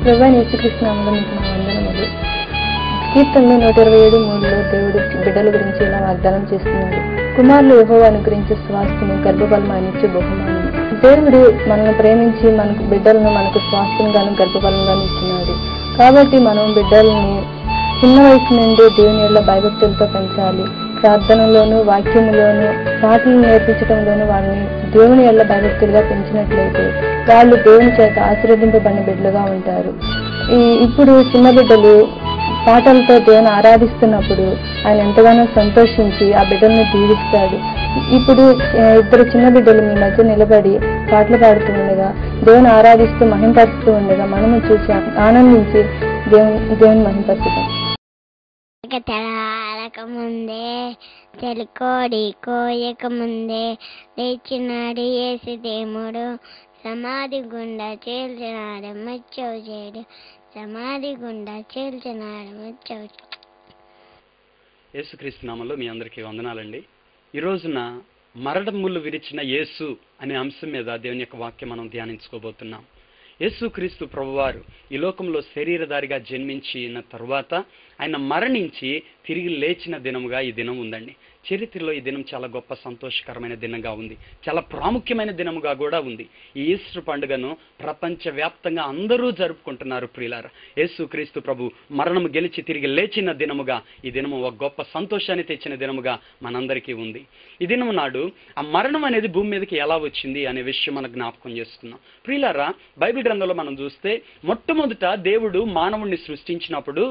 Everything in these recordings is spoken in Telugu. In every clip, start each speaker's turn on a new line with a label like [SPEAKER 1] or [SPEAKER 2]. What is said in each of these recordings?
[SPEAKER 1] ప్రభువైన యేసుక్రీస్తు నామములో మీకు నా వందనములు. కీర్తనలు 127:3లో దేవుడు బిడ్డల గురించి ఇలా వాగ్దానం చేస్తున్నాడు. కుమారులు యెహోవా అనుగ్రహించే స్వాస్థ్యము, గర్భఫలము ఆయన ఇచ్చే బహుమానము. దేవుడు మనల్ని ప్రేమించి మనకు బిడ్డలను మనకు స్వాస్థ్యంగాను గర్భఫలంగాను ఇచ్చినాడు. కాబట్టి మనం బిడ్డల్ని చిన్న వయసు నుండి దేవుని యెడల భయభక్తులతో పెంచాలి. ప్రార్థనలోను, వాక్యములోను, పాటలు నేర్పించడంలోను వాళ్ళని దేవుని యెడల భయభక్తులుగా పెంచినట్లయితే వాళ్ళు దేవుని చేత ఆశీర్వదింపబడిన బిడ్డలుగా ఉంటారు. ఇప్పుడు చిన్న బిడ్డలు పాటలతో దేవుని ఆరాధిస్తున్నప్పుడు ఆయన ఎంతగానో సంతోషించి ఆ బిడ్డల్ని దీవిస్తాడు. ఇప్పుడు ఇద్దరు చిన్న బిడ్డలు మీ మధ్య నిలబడి పాటలు పాడుతూ ఉండగా, దేవుని ఆరాధిస్తూ మహింపరుస్తూ ఉండగా మనము చూసి ఆనందించి దేవుని మహింపరుస్తాం.
[SPEAKER 2] ముందే తెలుకోడి కోయక ముందే లేచినాడు యేసు దేవుడు, సమాధి గుండా చేల్చినాడు ముచ్చవు చేడు, సమాధి గుండా చేల్చినాడు ముచ్చవు.
[SPEAKER 3] యేసుక్రీస్తు నామములో మీ అందరికీ వందనాలండి. ఈ రోజున మరణములు విరిచిన యేసు అనే అంశం మీద దేవుని యొక్క వాక్యం మనం ధ్యానించుకోబోతున్నాం. యేసుక్రీస్తు ప్రభువారు ఈ లోకంలో శరీరధారిగా జన్మించిన తరువాత ఆయన మరణించి తిరిగి లేచిన దినముగా ఈ దినం ఉందండి. చరిత్రలో ఈ దినం చాలా గొప్ప సంతోషకరమైన దినంగా ఉంది, చాలా ప్రాముఖ్యమైన దినముగా కూడా ఉంది. ఈ ఈస్టర్ పండుగను ప్రపంచవ్యాప్తంగా అందరూ జరుపుకుంటున్నారు. ప్రియులారా, యేసుక్రీస్తు ప్రభు మరణము గెలిచి తిరిగి లేచిన దినముగా ఈ దినము ఒక గొప్ప సంతోషాన్ని తెచ్చిన దినముగా మనందరికీ ఉంది. ఈ దినము నాడు ఆ మరణం అనేది భూమి మీదకి ఎలా వచ్చింది అనే విషయం మనం జ్ఞాపకం చేస్తున్నాం. ప్రియులారా, బైబిల్ గ్రంథంలో మనం చూస్తే మొట్టమొదట దేవుడు మానవుణ్ణి సృష్టించినప్పుడు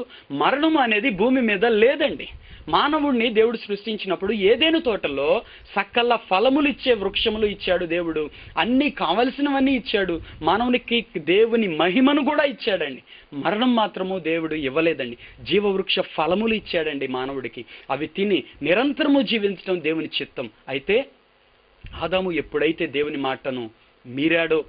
[SPEAKER 3] మరణం అనేది భూమి మీద లేదండి. మానవుణ్ణి దేవుడు సృష్టించినప్పుడు ఏదేను తోటలో సకల ఫలములు ఇచ్చే వృక్షములు ఇచ్చాడు దేవుడు, అన్ని కావలసినవన్నీ ఇచ్చాడు. మానవునికి దేవుని మహిమను కూడా ఇచ్చాడండి. మరణం మాత్రము దేవుడు ఇవ్వలేదండి. జీవవృక్ష ఫలములు ఇచ్చాడండి మానవుడికి. అవి తిని నిరంతరము జీవించడం దేవుని చిత్తం. అయితే ఆదాము ఎప్పుడైతే దేవుని మాటను మీరాడో,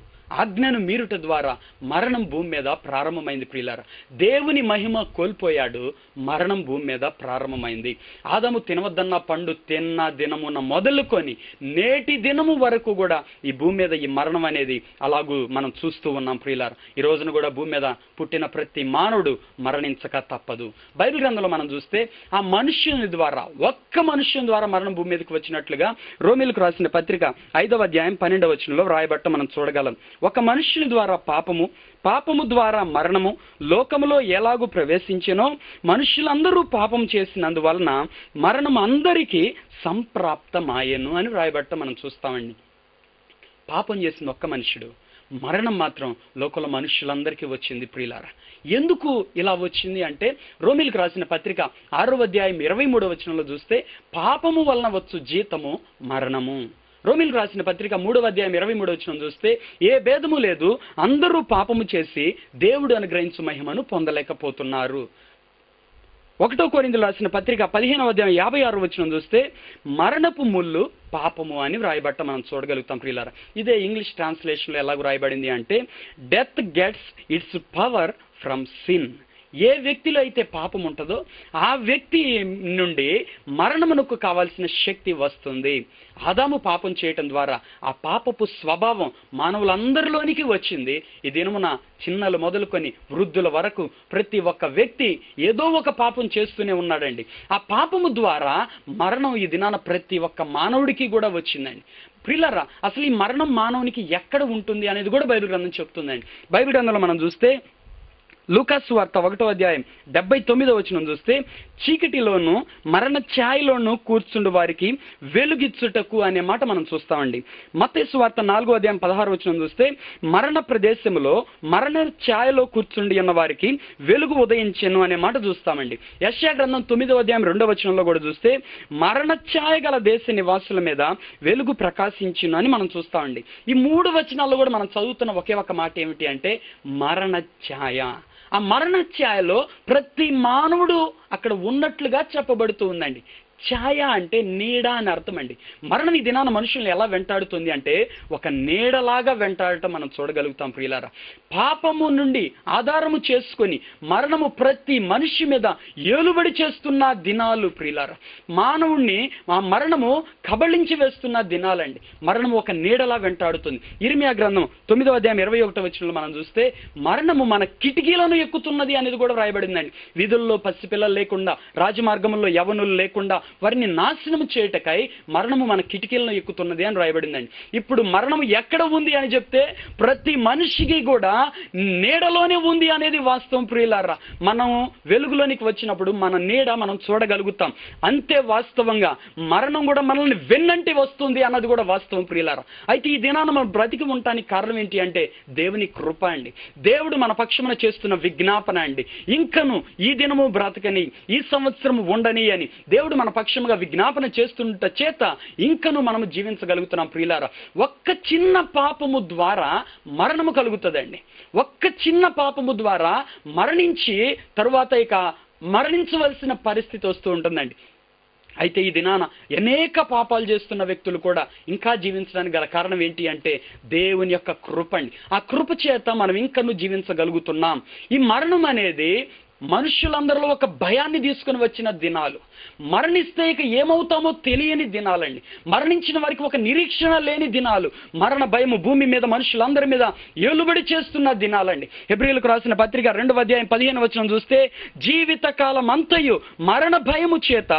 [SPEAKER 3] ఆజ్ఞను మీరుట ద్వారా మరణం భూమి మీద ప్రారంభమైంది. ప్రియులారా, దేవుని మహిమ కోల్పోయాడు, మరణం భూమి మీద ప్రారంభమైంది. ఆదాము తినవద్దన్న పండు తిన్న దినమున మొదలుకొని నేటి దినము వరకు కూడా ఈ భూమి మీద ఈ మరణం అనేది అలాగూ మనం చూస్తూ ఉన్నాం. ప్రియులారా, ఈ రోజున కూడా భూమి మీద పుట్టిన ప్రతి మానవుడు మరణించక తప్పదు. బైబిల్ గ్రంథంలో మనం చూస్తే ఆ మనుష్యుని ద్వారా, ఒక్క మనుష్యుని ద్వారా మరణం భూమి మీదకి వచ్చినట్లుగా రోమీలకు రాసిన పత్రిక 5వ అధ్యాయం 12వ వచనంలో రాయబట్ట మనం చూడగలం. ఒక మనుష్యుని ద్వారా పాపము, పాపము ద్వారా మరణము లోకములో ఎలాగూ ప్రవేశించెనో మనుషులందరూ పాపం చేసినందువలన మరణం అందరికీ సంప్రాప్తమాయెను అని రాయబట్ట మనం చూస్తామండి. పాపం చేసిన ఒక్క మనుషుడు, మరణం మాత్రం లోకంలో మనుషులందరికీ వచ్చింది. ప్రియులారా, ఎందుకు ఇలా వచ్చింది అంటే రోమీలకు రాసిన పత్రిక 6వ అధ్యాయం 23వ వచనంలో చూస్తే పాపము వలన వచ్చు జీతము మరణము. రోమీలకు రాసిన పత్రిక 3వ అధ్యాయం 23వ వచనం చూస్తే ఏ భేదము లేదు, అందరూ పాపము చేసి దేవుడు అనుగ్రహించు మహిమను పొందలేకపోతున్నారు. 1వ కొరింథీయులకు రాసిన పత్రిక 15వ అధ్యాయం 56వ వచనం చూస్తే మరణపు ముళ్ళు పాపము అని వ్రాయబట్ట మనం చూడగలుగుతాం. ప్రియులారా, ఇదే ఇంగ్లీష్ ట్రాన్స్లేషన్లో ఎలాగ రాయబడింది అంటే death gets its power from sin. ఏ వ్యక్తిలో అయితే పాపం ఉంటుందో ఆ వ్యక్తి నుండి మరణమునకు కావాల్సిన శక్తి వస్తుంది. ఆదాము పాపం చేయటం ద్వారా ఆ పాపపు స్వభావం మానవులందరిలోనికి వచ్చింది. ఈ దినమున చిన్నలు మొదలుకొని వృద్ధుల వరకు ప్రతి ఒక్క వ్యక్తి ఏదో ఒక పాపం చేస్తూనే ఉన్నాడండి. ఆ పాపము ద్వారా మరణం ఈ దినాన ప్రతి ఒక్క మానవుడికి కూడా వచ్చిందండి. ప్రియులారా, అసలు ఈ మరణం మానవునికి ఎక్కడ ఉంటుంది అనేది కూడా బైబిల్ గ్రంథం చెప్తుందండి. బైబిల్ గ్రంథంలో మనం చూస్తే లూకాసు వార్త 1వ అధ్యాయం 79వ వచనం చూస్తే చీకటిలోను మరణ ఛాయలోను కూర్చుండు వారికి వెలుగిచ్చుటకు అనే మాట మనం చూస్తామండి. మత్తయి సువార్త 4వ అధ్యాయం 16వ వచనం చూస్తే మరణ ప్రదేశములో మరణ ఛాయలో కూర్చుండి ఉన్న వారికి వెలుగు ఉదయించెను అనే మాట చూస్తామండి. యెషయా గ్రంథం 9వ అధ్యాయం 2వ వచనంలో కూడా చూస్తే మరణ ఛాయ గల దేశ నివాసుల మీద వెలుగు ప్రకాశించును అని మనం చూస్తామండి. ఈ 3 వచనాల్లో కూడా మనం చదువుతున్న ఒకే ఒక మాట ఏమిటి అంటే మరణ ఛాయ. ఆ మరణ ఛాయలో ప్రతి మానవుడు అక్కడ ఉన్నట్లుగా చెప్పబడుతూ ఉందండి. ఛాయ అంటే నీడ అని అర్థం అండి. మరణం ఈ దినాన మనుషుల్ని ఎలా వెంటాడుతుంది అంటే ఒక నీడలాగా వెంటాడటం మనం చూడగలుగుతాం ప్రియులారా. పాపము నుండి ఆధారము చేసుకొని మరణము ప్రతి మనిషి మీద ఏలుబడి చేస్తున్న దినాలు ప్రియులారా. మానవుణ్ణి ఆ మరణము కబళించి వేస్తున్న దినాలండి. మరణము ఒక నీడలా వెంటాడుతుంది. ఇర్మియా గ్రంథం 9వ అధ్యాయం 21వ వచనంలో మనం చూస్తే మరణము మన కిటికీలను ఎక్కుతున్నది అనేది కూడా వ్రాయబడిందండి. వీధుల్లో పసిపిల్లలు లేకుండా, రాజమార్గంలో యవనులు లేకుండా వారిని నాశనం చేయటకై మరణము మన కిటికీలను ఎక్కుతున్నది అని రాయబడిందండి. ఇప్పుడు మరణము ఎక్కడ ఉంది అని చెప్తే ప్రతి మనిషికి కూడా నీడలోనే ఉంది అనేది వాస్తవం ప్రియులారా. మనం వెలుగులోనికి వచ్చినప్పుడు మన నీడ మనం చూడగలుగుతాం. అంతే వాస్తవంగా మరణం కూడా మనల్ని వెన్నంటి వస్తుంది అన్నది కూడా వాస్తవం ప్రియులారా. అయితే ఈ దినాన మనం బ్రతికి ఉండటానికి కారణం ఏంటి అంటే దేవుని కృప అండి. దేవుడు మన పక్షమున చేస్తున్న విజ్ఞాపన అండి. ఇంకను ఈ దినము బ్రతకని, ఈ సంవత్సరం ఉండని అని దేవుడు మన పక్షముగా విజ్ఞాపన చేస్తుంట చేత ఇంకను మనము జీవించగలుగుతున్నాం ప్రియులారా. ఒక్క చిన్న పాపము ద్వారా మరణము కలుగుతుందండి. ఒక్క చిన్న పాపము ద్వారా మరణించి తరువాత ఇక మరణించవలసిన పరిస్థితి వస్తూ ఉంటుందండి. అయితే ఈ దినాన అనేక పాపాలు చేస్తున్న వ్యక్తులు కూడా ఇంకా జీవించడానికి గల కారణం ఏంటి అంటే దేవుని యొక్క కృప అండి. ఆ కృప చేత మనం ఇంకనూ జీవించగలుగుతున్నాం. ఈ మరణం అనేది మనుషులందరిలో ఒక భయాన్ని తీసుకుని వచ్చిన దినాలు. మరణిస్తే ఇక ఏమవుతామో తెలియని దినాలండి. మరణించిన వారికి ఒక నిరీక్షణ లేని దినాలు. మరణ భయము భూమి మీద మనుషులందరి మీద ఏలుబడి చేస్తున్న దినాలండి. హెబ్రీయులకు రాసిన పత్రిక 2వ అధ్యాయం 15వ వచనం చూస్తే జీవిత కాలం అంతయు మరణ భయము చేత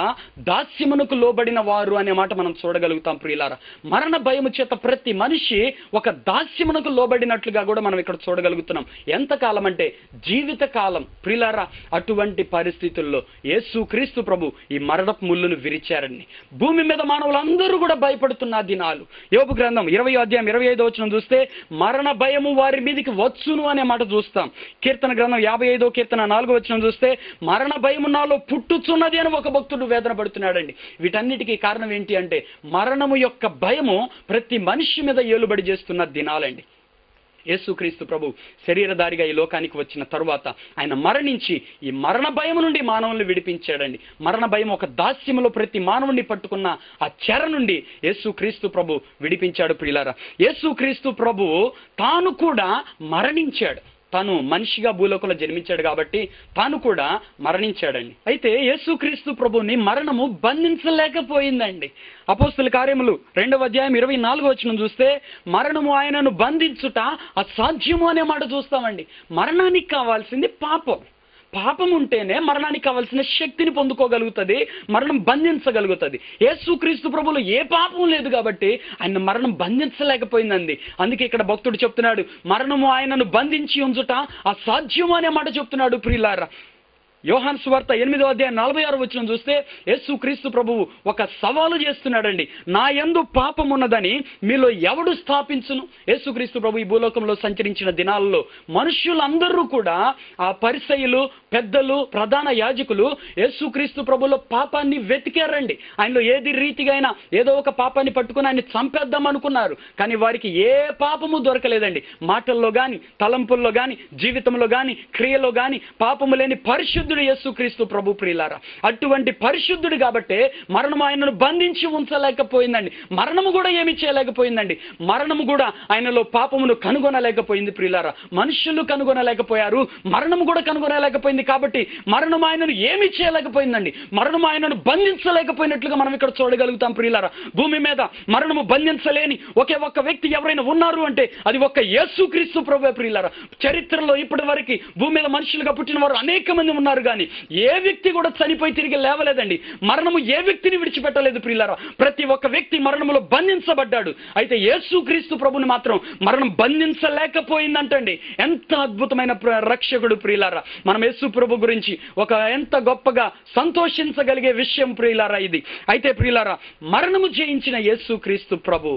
[SPEAKER 3] దాస్యమునకు లోబడిన వారు అనే మాట మనం చూడగలుగుతాం ప్రియులారా. మరణ భయము చేత ప్రతి మనిషి ఒక దాస్యమునకు లోబడినట్లుగా కూడా మనం ఇక్కడ చూడగలుగుతున్నాం. ఎంతకాలం అంటే జీవిత కాలం ప్రియులారా. అటువంటి పరిస్థితుల్లో యేసుక్రీస్తు ప్రభు ఈ మరణపు ముళ్ళును విరిచారండి. భూమి మీద మానవులందరూ కూడా భయపడుతున్న దినాలు. యోబు గ్రంథం 20వ అధ్యాయం 25వ వచనం చూస్తే మరణ భయము వారి మీదకి వచ్చును అనే మాట చూస్తాం. కీర్తన గ్రంథం 55వ కీర్తన 4వ వచనం చూస్తే మరణ భయము నాలో పుట్టుచున్నది అని ఒక భక్తుడు వేదన పడుతున్నాడండి. వీటన్నిటికీ కారణం ఏంటి అంటే మరణము యొక్క భయము ప్రతి మనిషి మీద ఏలుబడి చేస్తున్న దినాలండి. యేసుక్రీస్తు ప్రభు శరీరధారిగా ఈ లోకానికి వచ్చిన తరువాత ఆయన మరణించి ఈ మరణ భయం నుండి మానవుల్ని విడిపించాడండి. మరణ భయం ఒక దాస్యములో ప్రతి మానవుని పట్టుకున్న ఆ చెర నుండి యేసుక్రీస్తు ప్రభు విడిపించాడు ప్రియులారా. యేసుక్రీస్తు ప్రభు తాను కూడా మరణించాడు. తాను మనిషిగా భూలోకంలో జన్మించాడు కాబట్టి తాను కూడా మరణించాడండి. అయితే యేసుక్రీస్తు ప్రభుని మరణము బంధించలేకపోయిందండి. అపోస్తల కార్యములు 2వ అధ్యాయం 24వ వచనం చూస్తే మరణము ఆయనను బంధించుట అసాధ్యము అనే మాట చూస్తామండి. మరణానికి కావాల్సింది పాపం. పాపం ఉంటేనే మరణానికి కావాల్సిన శక్తిని పొందుకోగలుగుతుంది, మరణం బంధించగలుగుతుంది. యేసుక్రీస్తు ప్రభువులో ఏ పాపం లేదు కాబట్టి ఆయన మరణం బంధించలేకపోయిందండి. అందుకే ఇక్కడ భక్తుడు చెప్తున్నాడు మరణము ఆయనను బంధించి ఉంచుట అసాధ్యము అనే మాట చెప్తున్నాడు ప్రియులారా. యోహాను సువార్త 8వ అధ్యాయం 46వ వచనం చూస్తే యేసుక్రీస్తు ప్రభువు ఒక సవాలు చేస్తున్నాడండి. నా యందు పాపం ఉన్నదని మీలో ఎవడు స్థాపించును? యేసుక్రీస్తు ప్రభు ఈ భూలోకంలో సంచరించిన దినాల్లో మనుష్యులందరూ కూడా ఆ పరిసయ్యులు, పెద్దలు, ప్రధాన యాజకులు యేసుక్రీస్తు ప్రభులో పాపాన్ని వెతికారండి. ఆయనలో ఏది రీతిగా అయినా ఏదో ఒక పాపాన్ని పట్టుకుని ఆయన చంపేద్దాం అనుకున్నారు. కానీ వారికి ఏ పాపము దొరకలేదండి. మాటల్లో గాని, తలంపుల్లో గాని, జీవితంలో గాని, క్రియలో గాని పాపము లేని పరిశుద్ధుడు యేసుక్రీస్తు ప్రభు ప్రియులారా. అటువంటి పరిశుద్ధుడు కాబట్టే మరణం ఆయనను బంధించి ఉంచలేకపోయిందండి. మరణము కూడా ఏమి చేయలేకపోయిందండి. మరణము కూడా ఆయనలో పాపమును కనుగొనలేకపోయింది ప్రియులారా. మనుషులు కనుగొనలేకపోయారు, మరణము కూడా కనుగొనలేకపోయింది. కాబట్టి మరణం ఆయనను ఏమి చేయలేకపోయిందండి. మరణం ఆయనను బంధించలేకపోయినట్లుగా మనం ఇక్కడ చూడగలుగుతాం ప్రియులారా. భూమి మీద మరణము బంధించలేని ఒకే ఒక్క వ్యక్తి ఎవరైనా ఉన్నారు అంటే అది ఒక్క యేసుక్రీస్తు ప్రభువే ప్రియులారా. చరిత్రలో ఇప్పటి వరకు భూమి మీద మనుషులుగా పుట్టిన వారు అనేక మంది ఉన్నారు కానీ ఏ వ్యక్తి కూడా చనిపోయి తిరిగి లేవలేదండి. మరణము ఏ వ్యక్తిని విడిచిపెట్టలేదు ప్రియులారా. ప్రతి ఒక్క వ్యక్తి మరణములో బంధించబడ్డాడు. అయితే యేసుక్రీస్తు ప్రభుని మాత్రం మరణం బంధించలేకపోయిందంటండి. ఎంత అద్భుతమైన రక్షకుడు ప్రియులారా. మనం యేసు ప్రభు గురించి ఒక ఎంత గొప్పగా సంతోషించగలిగే విషయం ప్రియులారా ఇది. అయితే ప్రియులారా మరణము జయించిన యేసుక్రీస్తు ప్రభు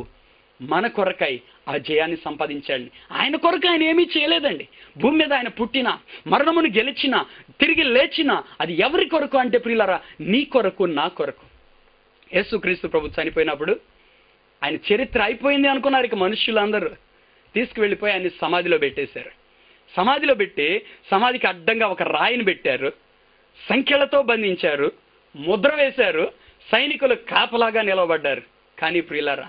[SPEAKER 3] మన కొరకై ఆ జయాన్ని సంపాదించాడు. ఆయన కొరకు ఆయన ఏమీ చేయలేదండి. భూమి మీద ఆయన పుట్టిన, మరణమును గెలిచిన, తిరిగి లేచిన అది ఎవరి కొరకు అంటే ప్రియులారా నీ కొరకు, నా కొరకు. యేసుక్రీస్తు ప్రభు చనిపోయినప్పుడు ఆయన చరిత్ర అయిపోయింది అనుకున్నారు. ఇక మనుషులందరూ తీసుకువెళ్ళిపోయి ఆయన సమాధిలో పెట్టేశారు. సమాధిలో పెట్టి సమాధికి అడ్డంగా ఒక రాయిని పెట్టారు, సంఖ్యలతో బంధించారు, ముద్ర వేశారు, సైనికులు కాపలాగా నిలబడ్డారు. కానీ ప్రియులారా,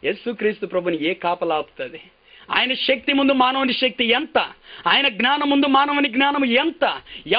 [SPEAKER 3] యేసుక్రీస్తు ప్రభుని ఏ కాపలా ఆపుతుంది? ఆయన శక్తి ముందు మానవుని శక్తి ఎంత? ఆయన జ్ఞానం ముందు మానవుని జ్ఞానం ఎంత?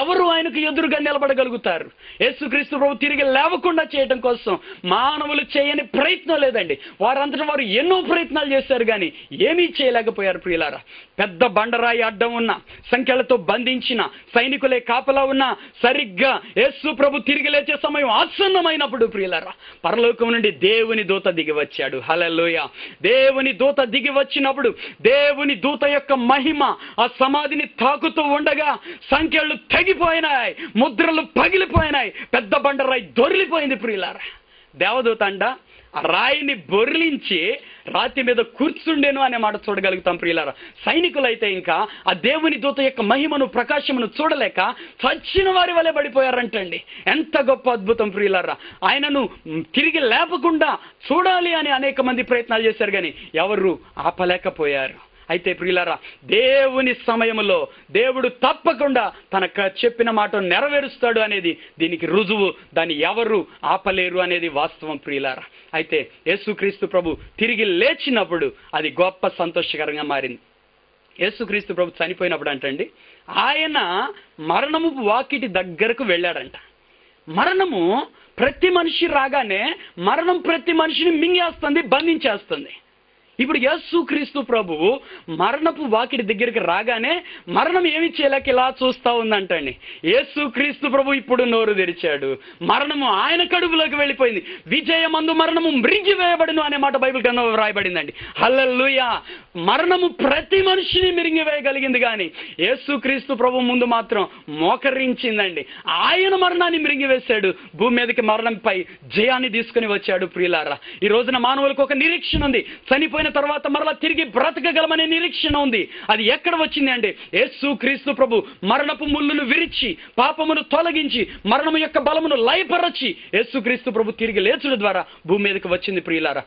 [SPEAKER 3] ఎవరు ఆయనకు ఎదురుగా నిలబడగలుగుతారు? యేసుక్రీస్తు ప్రభు తిరిగి లేవకుండా చేయడం కోసం మానవులు చేయని ప్రయత్నం లేదండి. వారంతటా వారు ఎన్నో ప్రయత్నాలు చేశారు, కానీ ఏమీ చేయలేకపోయారు. ప్రియులారా, పెద్ద బండరాయి అడ్డం ఉన్న, సంఖ్యలతో బంధించిన, సైనికులే కాపలా ఉన్న, సరిగ్గా యేసు ప్రభు తిరిగి లేచే సమయం ఆసన్నమైనప్పుడు ప్రియులారా, పరలోకం నుండి దేవుని దూత దిగి వచ్చాడు. హల్లెలూయా! దేవుని దూత దిగి వచ్చినప్పుడు దేవుని దూత యొక్క మహిమ ఆ సమాధిని తాకుతూ ఉండగా సంఖ్యలు తెగిపోయినాయి, ముద్రలు పగిలిపోయినాయి, పెద్ద బండరాయి దొరిలిపోయింది. ప్రియులారా, దేవదూత అంట ఆ రాయిని బొర్లించి రాతి మీద కూర్చుండేను అనే మాట చూడగలుగుతాం. ప్రియులారా, సైనికులైతే ఇంకా ఆ దేవుని దూత యొక్క మహిమను, ప్రకాశమును చూడలేక చచ్చిన వారి వలె పడిపోయారంటండి. ఎంత గొప్ప అద్భుతం ప్రియులారా! ఆయనను తిరిగి లేపకుండా చూడాలి అని అనేక మంది ప్రయత్నాలు చేశారు, కానీ ఎవరు ఆపలేకపోయారు. అయితే ప్రియులారా, దేవుని సమయంలో దేవుడు తప్పకుండా తన చెప్పిన మాట నెరవేరుస్తాడు అనేది దీనికి రుజువు. దాన్ని ఎవరు ఆపలేరు అనేది వాస్తవం. ప్రియులారా, అయితే యేసుక్రీస్తు ప్రభు తిరిగి లేచినప్పుడు అది గొప్ప సంతోషకరంగా మారింది. యేసుక్రీస్తు ప్రభు చనిపోయినప్పుడు అంటండి, ఆయన మరణము వాకిటి దగ్గరకు వెళ్ళాడంట. మరణము ప్రతి మనిషి రాగానే మరణం ప్రతి మనిషిని మింగేస్తుంది, బంధించేస్తుంది. ఇప్పుడు యేసుక్రీస్తు ప్రభువు మరణపు వాకిటి దగ్గరికి రాగానే మరణం ఏమి చేయలేక ఇలా చూస్తా ఉందంటండి. యేసుక్రీస్తు ప్రభు ఇప్పుడు నోరు తెరిచాడు, మరణము ఆయన కడుపులోకి వెళ్ళిపోయింది. విజయమందు మరణము మృంగివేయబడును అనే మాట బైబిల్ గ్రంథంలో వ్రాయబడిందండి. హల్లెలూయా! మరణము ప్రతి మనిషిని మిరింగివేయగలిగింది, కానీ యేసుక్రీస్తు ప్రభు ముందు మాత్రం మోకరించిందండి. ఆయన మరణాన్ని మిరింగివేశాడు, భూమి మీదకి మరణంపై జయాన్ని తీసుకుని వచ్చాడు. ప్రియులారా, ఈ రోజున మానవులకు ఒక నిరీక్షణ ఉంది. చనిపోయిన తర్వాత మరలా తిరిగి బ్రతకగలమనే నిరీక్షణ ఉంది. అది ఎక్కడ వచ్చింది అంటే యేసుక్రీస్తు ప్రభు మరణపు ముళ్ళును విరిచి, పాపమును తొలగించి, మరణము యొక్క బలమును లయపరచి యేసుక్రీస్తు ప్రభు తిరిగి లేచుడు ద్వారా భూమి మీదకి వచ్చింది. ప్రియులారా,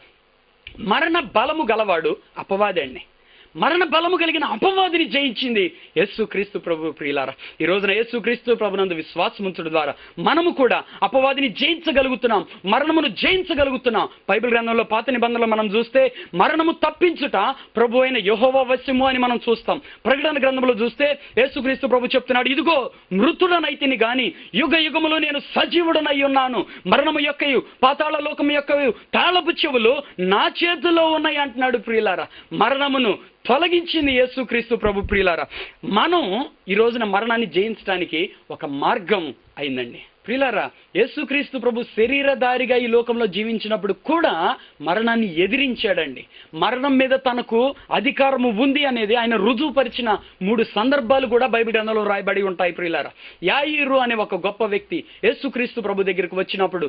[SPEAKER 3] మరణ బలము గలవాడు అపవాది అండి. మరణ బలము కలిగిన అపవాదిని జయించింది యేసుక్రీస్తు ప్రభు. ప్రియులారా, ఈ రోజున యేసుక్రీస్తు ప్రభునందు విశ్వాసం ఉంచడం ద్వారా మనము కూడా అపవాదిని జయించగలుగుతున్నాం, మరణమును జయించగలుగుతున్నాం. బైబిల్ గ్రంథంలో పాత నిబంధనలో మనం చూస్తే మరణము తప్పించుట ప్రభు అయిన యెహోవా వశము అని మనం చూస్తాం. ప్రకటన గ్రంథంలో చూస్తే యేసుక్రీస్తు ప్రభు చెప్తున్నాడు, ఇదిగో మృతుడనైతిని గాని యుగ యుగములో నేను సజీవుడనై ఉన్నాను, మరణము యొక్కయు పాతాళ లోకము యొక్కయు తాళపు చెవులు నా చేతిలో ఉన్నాయి అంటున్నాడు. ప్రియులారా, మరణమును తొలగించింది యేసుక్రీస్తు ప్రభు. ప్రియులారా, మనం ఈ రోజున మరణాన్ని జయించడానికి ఒక మార్గం అయిందండి. ప్రియులారా, యేసుక్రీస్తు ప్రభు శరీరధారిగా ఈ లోకంలో జీవించినప్పుడు కూడా మరణాన్ని ఎదిరించాడండి. మరణం మీద తనకు అధికారము ఉంది అనేది ఆయన రుజువుపరిచిన 3 సందర్భాలు కూడా బైబిల్ గ్రంథంలో రాయబడి ఉంటాయి. ప్రియులారా, యాయిరు అనే ఒక గొప్ప వ్యక్తి యేసుక్రీస్తు ప్రభు దగ్గరికి వచ్చినప్పుడు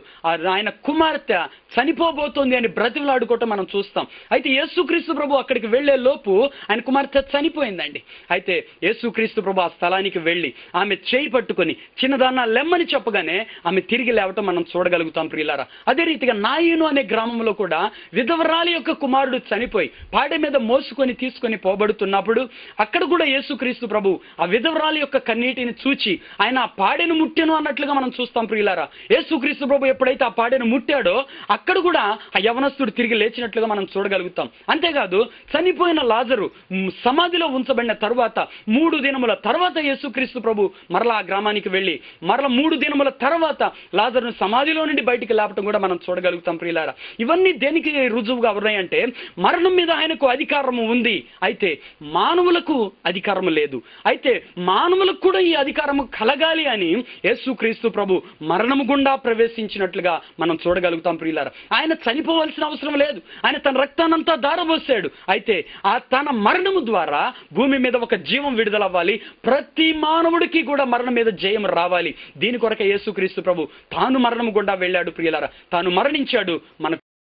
[SPEAKER 3] ఆయన కుమార్తె చనిపోబోతోంది అని బ్రతిమలాడుకోవటం మనం చూస్తాం. అయితే యేసుక్రీస్తు ప్రభు అక్కడికి వెళ్లే లోపు ఆయన కుమార్తె చనిపోయిందండి. అయితే యేసుక్రీస్తు ప్రభు ఆ స్థలానికి వెళ్ళి ఆమె చేయి పట్టుకొని చిన్నదాన్న లెమ్మని చెప్పగానే ఆమె తిరిగి లేవటం మనం చూడగలుగుతాం. ప్రియులారా, అదే రీతిగా నాయను అనే గ్రామంలో కూడా విధవరాలి యొక్క కుమారుడు చనిపోయి పాడె మీద మోసుకొని తీసుకొని పోబడుతున్నప్పుడు అక్కడ కూడా యేసుక్రీస్తు ప్రభు ఆ విధవరాలి యొక్క కన్నీటిని చూచి ఆయన ఆ పాడెను ముట్టెను అన్నట్లుగా మనం చూస్తాం. ప్రియులారా, యేసుక్రీస్తు ప్రభు ఎప్పుడైతే ఆ పాడెను ముట్టాడో అక్కడ కూడా ఆ యవనస్తుడు తిరిగి లేచినట్లుగా మనం చూడగలుగుతాం. అంతేకాదు, చనిపోయిన లాజరు సమాధిలో ఉంచబడిన తరువాత 3 దినముల తర్వాత యేసుక్రీస్తు ప్రభు మరలా ఆ గ్రామానికి వెళ్ళి మరలా 3 దినముల తర్వాత లాజరును సమాధిలో నుండి బయటికి లేపటం కూడా మనం చూడగలుగుతాం. ప్రియులారా, ఇవన్నీ దేనికి రుజువుగా ఉన్నాయంటే మరణం మీద ఆయనకు అధికారము ఉంది, అయితే మానవులకు అధికారము లేదు. అయితే మానవులకు కూడా ఈ అధికారము కలగాలి అని యేసుక్రీస్తు ప్రభు మరణము గుండా ప్రవేశించినట్లుగా మనం చూడగలుగుతాం. ప్రియులారా, ఆయన చనిపోవలసిన అవసరం లేదు, ఆయన తన రక్తానంతా దారబోసాడు. అయితే ఆ తన మరణము ద్వారా భూమి మీద ఒక జీవం విడుదలవ్వాలి, ప్రతి మానవుడికి కూడా మరణం మీద జయం రావాలి. దీని కొరకే యేసుక్రీస్తు ప్రభు తాను మరణము గుండా వెళ్ళాడు. ప్రియులారా, తాను మరణించాడు మన